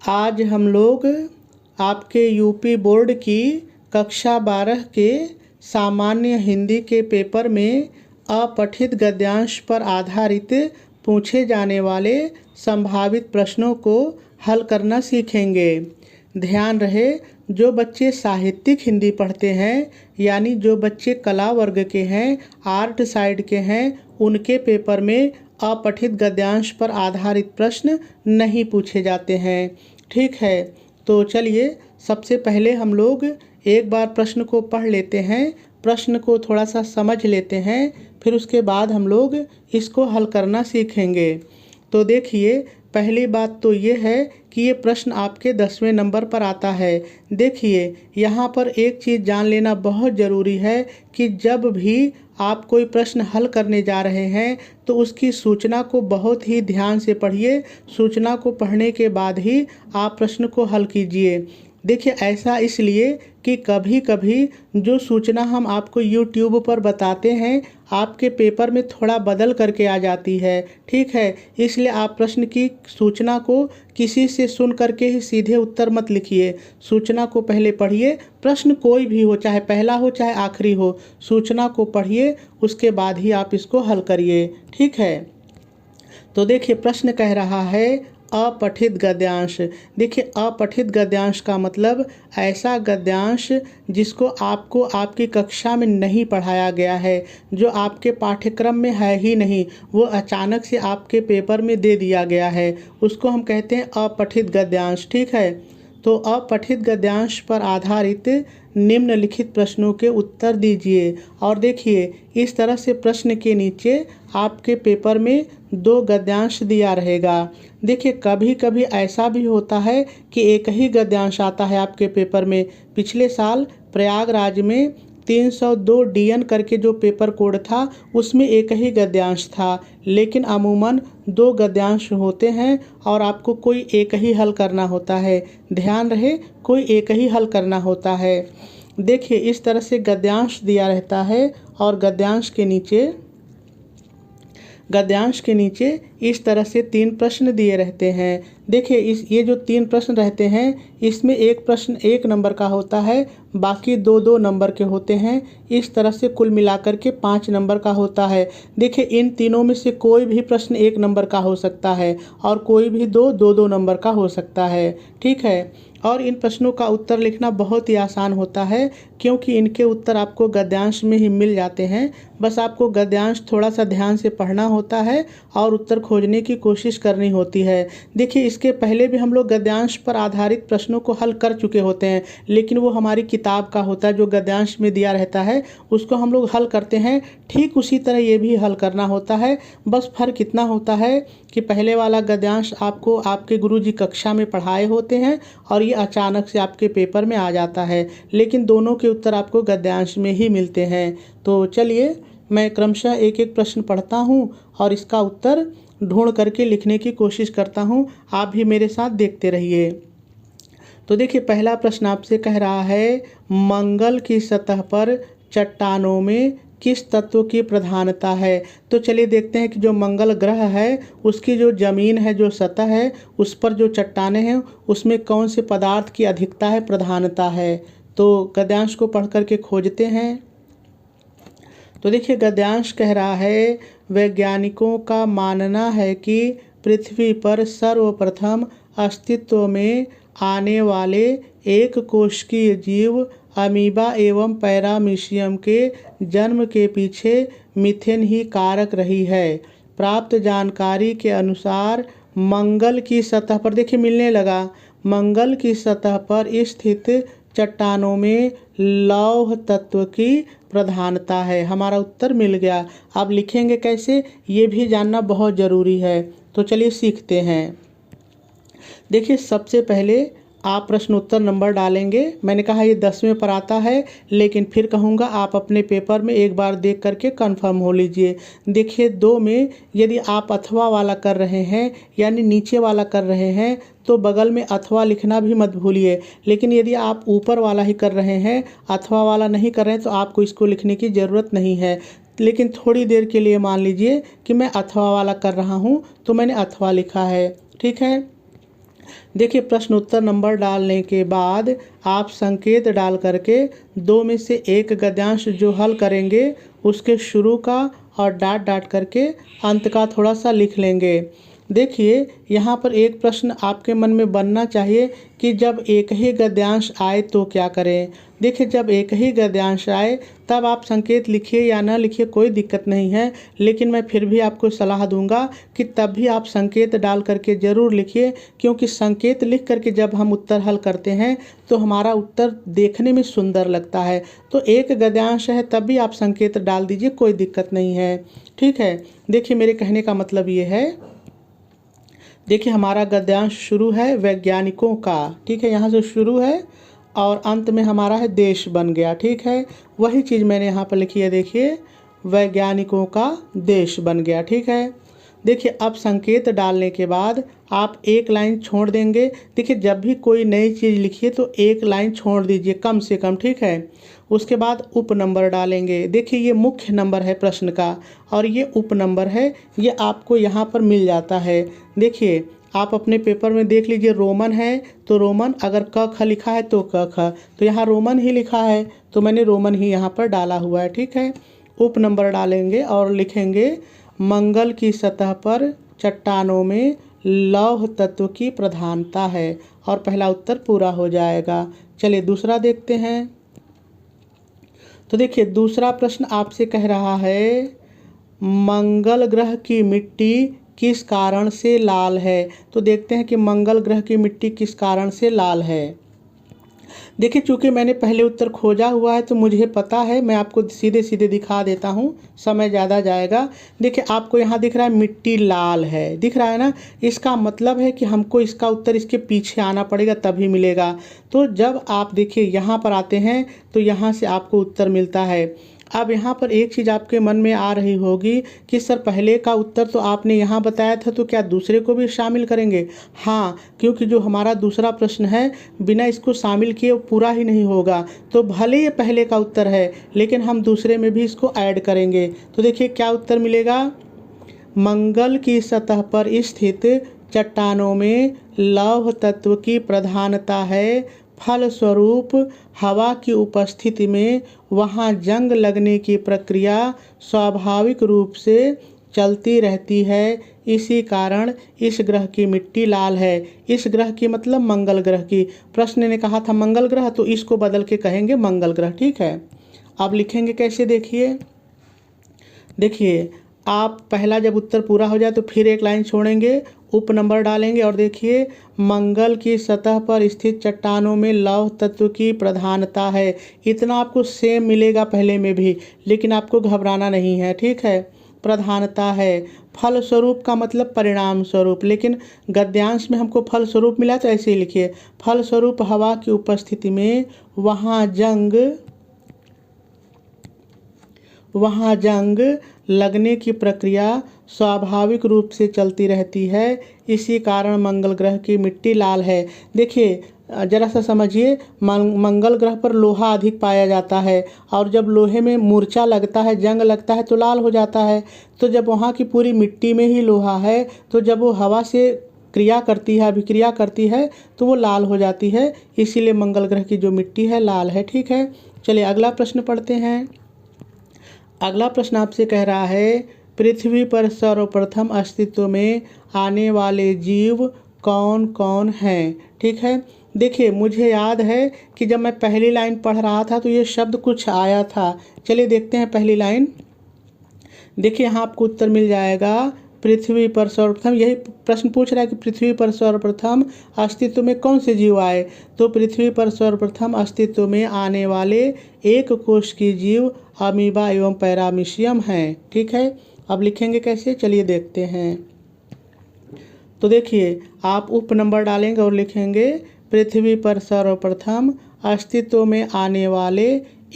आज हम लोग आपके यूपी बोर्ड की कक्षा 12 के सामान्य हिंदी के पेपर में अपठित गद्यांश पर आधारित पूछे जाने वाले संभावित प्रश्नों को हल करना सीखेंगे। ध्यान रहे, जो बच्चे साहित्यिक हिंदी पढ़ते हैं यानी जो बच्चे कला वर्ग के हैं, आर्ट साइड के हैं, उनके पेपर में अपठित गद्यांश पर आधारित प्रश्न नहीं पूछे जाते हैं। ठीक है, तो चलिए सबसे पहले हम लोग एक बार प्रश्न को पढ़ लेते हैं, प्रश्न को थोड़ा सा समझ लेते हैं, फिर उसके बाद हम लोग इसको हल करना सीखेंगे। तो देखिए, पहली बात तो ये है कि ये प्रश्न आपके 10वें नंबर पर आता है। देखिए, यहाँ पर एक चीज़ जान लेना बहुत ज़रूरी है कि जब भी आप कोई प्रश्न हल करने जा रहे हैं तो उसकी सूचना को बहुत ही ध्यान से पढ़िए। सूचना को पढ़ने के बाद ही आप प्रश्न को हल कीजिए। देखिए, ऐसा इसलिए कि कभी कभी जो सूचना हम आपको YouTube पर बताते हैं आपके पेपर में थोड़ा बदल करके आ जाती है। ठीक है, इसलिए आप प्रश्न की सूचना को किसी से सुन करके ही सीधे उत्तर मत लिखिए। सूचना को पहले पढ़िए, प्रश्न कोई भी हो, चाहे पहला हो चाहे आखिरी हो, सूचना को पढ़िए, उसके बाद ही आप इसको हल करिए। ठीक है, तो देखिए प्रश्न कह रहा है अपठित गद्यांश। देखिए, अपठित गद्यांश का मतलब ऐसा गद्यांश जिसको आपको आपकी कक्षा में नहीं पढ़ाया गया है, जो आपके पाठ्यक्रम में है ही नहीं, वो अचानक से आपके पेपर में दे दिया गया है, उसको हम कहते हैं अपठित गद्यांश। ठीक है, तो अपठित गद्यांश पर आधारित निम्नलिखित प्रश्नों के उत्तर दीजिए। और देखिए, इस तरह से प्रश्न के नीचे आपके पेपर में 2 गद्यांश दिया रहेगा। देखिए, कभी कभी ऐसा भी होता है कि एक ही गद्यांश आता है आपके पेपर में। पिछले साल प्रयागराज में 302 DN करके जो पेपर कोड था उसमें एक ही गद्यांश था, लेकिन अमूमन 2 गद्यांश होते हैं और आपको कोई एक ही हल करना होता है। ध्यान रहे, कोई एक ही हल करना होता है। देखिए, इस तरह से गद्यांश दिया रहता है और गद्यांश के नीचे इस तरह से 3 प्रश्न दिए रहते हैं। देखिए, ये जो 3 प्रश्न रहते हैं इसमें एक प्रश्न 1 नंबर का होता है, बाकी 2-2 नंबर के होते हैं। इस तरह से कुल मिलाकर के 5 नंबर का होता है। देखिए, इन तीनों में से कोई भी प्रश्न 1 नंबर का हो सकता है और कोई भी 2-2 नंबर का हो सकता है। ठीक है, और इन प्रश्नों का उत्तर लिखना बहुत ही आसान होता है क्योंकि इनके उत्तर आपको गद्यांश में ही मिल जाते हैं। बस आपको गद्यांश थोड़ा सा ध्यान से पढ़ना होता है और उत्तर खोजने की कोशिश करनी होती है। देखिए, इसके पहले भी हम लोग गद्यांश पर आधारित प्रश्नों को हल कर चुके होते हैं, लेकिन वो हमारी किताब का होता है, जो गद्यांश में दिया रहता है उसको हम लोग हल करते हैं। ठीक उसी तरह ये भी हल करना होता है। बस फ़र्क इतना होता है कि पहले वाला गद्यांश आपको आपके गुरुजी कक्षा में पढ़ाए होते हैं और ये अचानक से आपके पेपर में आ जाता है, लेकिन दोनों के उत्तर आपको गद्यांश में ही मिलते हैं। तो चलिए, मैं क्रमशः एक एक प्रश्न पढ़ता हूँ और इसका उत्तर ढूंढ करके लिखने की कोशिश करता हूँ। आप भी मेरे साथ देखते रहिए। तो देखिए, पहला प्रश्न आपसे कह रहा है मंगल की सतह पर चट्टानों में किस तत्व की प्रधानता है। तो चलिए देखते हैं कि जो मंगल ग्रह है उसकी जो ज़मीन है, जो सतह है, उस पर जो चट्टानें हैं उसमें कौन से पदार्थ की अधिकता है, प्रधानता है। तो गद्यांश को पढ़ करके खोजते हैं। तो देखिए, गद्यांश कह रहा है वैज्ञानिकों का मानना है कि पृथ्वी पर सर्वप्रथम अस्तित्व में आने वाले एक कोशिकीय जीव अमीबा एवं पैरामीशियम के जन्म के पीछे मीथेन ही कारक रही है। प्राप्त जानकारी के अनुसार मंगल की सतह पर, देखिए मिलने लगा, मंगल की सतह पर स्थित चट्टानों में लौह तत्व की प्रधानता है। हमारा उत्तर मिल गया। अब लिखेंगे कैसे, ये भी जानना बहुत ज़रूरी है। तो चलिए सीखते हैं। देखिए, सबसे पहले आप प्रश्नोत्तर नंबर डालेंगे। मैंने कहा ये 10वें पर आता है, लेकिन फिर कहूँगा आप अपने पेपर में एक बार देख करके कंफर्म हो लीजिए। देखिए, 2 में यदि आप अथवा वाला कर रहे हैं यानी नीचे वाला कर रहे हैं तो बगल में अथवा लिखना भी मत भूलिए, लेकिन यदि आप ऊपर वाला ही कर रहे हैं, अथवा वाला नहीं कर रहे हैं, तो आपको इसको लिखने की ज़रूरत नहीं है। लेकिन थोड़ी देर के लिए मान लीजिए कि मैं अथवा वाला कर रहा हूँ तो मैंने अथवा लिखा है। ठीक है, देखिए प्रश्न उत्तर नंबर डालने के बाद आप संकेत डाल करके दो में से एक गद्यांश जो हल करेंगे उसके शुरू का और डाट डाट करके अंत का थोड़ा सा लिख लेंगे। देखिए यहाँ पर एक प्रश्न आपके मन में बनना चाहिए कि जब एक ही गद्यांश आए तो क्या करें। देखिए जब एक ही गद्यांश आए तब आप संकेत लिखिए या ना लिखिए कोई दिक्कत नहीं है, लेकिन मैं फिर भी आपको सलाह दूंगा कि तब भी आप संकेत डाल करके ज़रूर लिखिए, क्योंकि संकेत लिख करके जब हम उत्तर हल करते हैं तो हमारा उत्तर देखने में सुंदर लगता है। तो एक गद्यांश है तब भी आप संकेत डाल दीजिए, कोई दिक्कत नहीं है, ठीक है। देखिए मेरे कहने का मतलब ये है, देखिए हमारा गद्यांश शुरू है वैज्ञानिकों का, ठीक है, यहाँ से शुरू है और अंत में हमारा है देश बन गया, ठीक है। वही चीज़ मैंने यहाँ पर लिखी है, देखिए वैज्ञानिकों का देश बन गया, ठीक है। देखिए अब संकेत डालने के बाद आप एक लाइन छोड़ देंगे। देखिए जब भी कोई नई चीज़ लिखिए तो एक लाइन छोड़ दीजिए कम से कम, ठीक है। उसके बाद उप नंबर डालेंगे। देखिए ये मुख्य नंबर है प्रश्न का और ये उप नंबर है, ये आपको यहाँ पर मिल जाता है। देखिए आप अपने पेपर में देख लीजिए, रोमन है तो रोमन, अगर क ख लिखा है तो क ख, तो यहाँ रोमन ही लिखा है तो मैंने रोमन ही यहाँ पर डाला हुआ है, ठीक है। उप नंबर डालेंगे और लिखेंगे मंगल की सतह पर चट्टानों में लौह तत्व की प्रधानता है, और पहला उत्तर पूरा हो जाएगा। चलिए दूसरा देखते हैं। तो देखिए दूसरा प्रश्न आपसे कह रहा है मंगल ग्रह की मिट्टी किस कारण से लाल है। तो देखते हैं कि मंगल ग्रह की मिट्टी किस कारण से लाल है। देखिए चूँकि मैंने पहले उत्तर खोजा हुआ है तो मुझे पता है, मैं आपको सीधे सीधे दिखा देता हूँ, समय ज़्यादा जाएगा। देखिए आपको यहाँ दिख रहा है मिट्टी लाल है, दिख रहा है ना, इसका मतलब है कि हमको इसका उत्तर इसके पीछे आना पड़ेगा तभी मिलेगा। तो जब आप देखिए यहाँ पर आते हैं तो यहाँ से आपको उत्तर मिलता है। अब यहाँ पर एक चीज़ आपके मन में आ रही होगी कि सर पहले का उत्तर तो आपने यहाँ बताया था, तो क्या दूसरे को भी शामिल करेंगे। हाँ, क्योंकि जो हमारा दूसरा प्रश्न है बिना इसको शामिल किए पूरा ही नहीं होगा। तो भले ये पहले का उत्तर है लेकिन हम दूसरे में भी इसको ऐड करेंगे। तो देखिए क्या उत्तर मिलेगा, मंगल की सतह पर स्थित चट्टानों में लौह तत्व की प्रधानता है, फलस्वरूप हवा की उपस्थिति में वहाँ जंग लगने की प्रक्रिया स्वाभाविक रूप से चलती रहती है, इसी कारण इस ग्रह की मिट्टी लाल है। इस ग्रह की मतलब मंगल ग्रह की, प्रश्न ने कहा था मंगल ग्रह तो इसको बदल के कहेंगे मंगल ग्रह, ठीक है। अब लिखेंगे कैसे, देखिए आप पहला जब उत्तर पूरा हो जाए तो फिर एक लाइन छोड़ेंगे, उप नंबर डालेंगे और देखिए मंगल की सतह पर स्थित चट्टानों में लौह तत्व की प्रधानता है। इतना आपको सेम मिलेगा पहले में भी, लेकिन आपको घबराना नहीं है, ठीक है। प्रधानता है, फलस्वरूप का मतलब परिणाम स्वरूप, लेकिन गद्यांश में हमको फलस्वरूप मिला तो ऐसे ही लिखिए, फलस्वरूप हवा की उपस्थिति में वहाँ जंग लगने की प्रक्रिया स्वाभाविक रूप से चलती रहती है, इसी कारण मंगल ग्रह की मिट्टी लाल है। देखिए जरा सा समझिए, मंगल ग्रह पर लोहा अधिक पाया जाता है और जब लोहे में मूर्छा लगता है, जंग लगता है तो लाल हो जाता है। तो जब वहाँ की पूरी मिट्टी में ही लोहा है तो जब वो हवा से क्रिया करती है, अभिक्रिया करती है तो वो लाल हो जाती है, इसीलिए मंगल ग्रह की जो मिट्टी है लाल है, ठीक है। चलिए अगला प्रश्न पढ़ते हैं। अगला प्रश्न आपसे कह रहा है पृथ्वी पर सर्वप्रथम अस्तित्व में आने वाले जीव कौन कौन हैं, ठीक है। देखिए मुझे याद है कि जब मैं पहली लाइन पढ़ रहा था तो ये शब्द कुछ आया था। चलिए देखते हैं पहली लाइन। देखिए यहाँ आपको उत्तर मिल जाएगा, पृथ्वी पर सर्वप्रथम, यही प्रश्न पूछ रहा है कि पृथ्वी पर सर्वप्रथम अस्तित्व में कौन से जीव आए। तो पृथ्वी पर सर्वप्रथम अस्तित्व में आने वाले एक कोश की जीव अमीबा एवं पैरामीशियम हैं, ठीक है। अब लिखेंगे कैसे, चलिए देखते हैं। तो देखिए आप उप नंबर डालेंगे और लिखेंगे पृथ्वी पर सर्वप्रथम अस्तित्व में आने वाले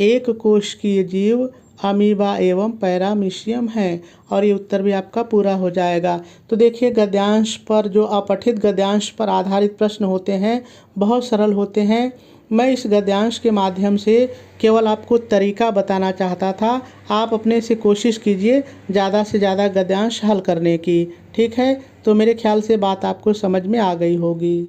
एक कोशिकीय जीव अमीबा एवं पैरामीशियम हैं, और ये उत्तर भी आपका पूरा हो जाएगा। तो देखिए गद्यांश पर, जो अपठित गद्यांश पर आधारित प्रश्न होते हैं बहुत सरल होते हैं। मैं इस गद्यांश के माध्यम से केवल आपको तरीका बताना चाहता था, आप अपने से कोशिश कीजिए ज़्यादा से ज़्यादा गद्यांश हल करने की, ठीक है। तो मेरे ख्याल से बात आपको समझ में आ गई होगी।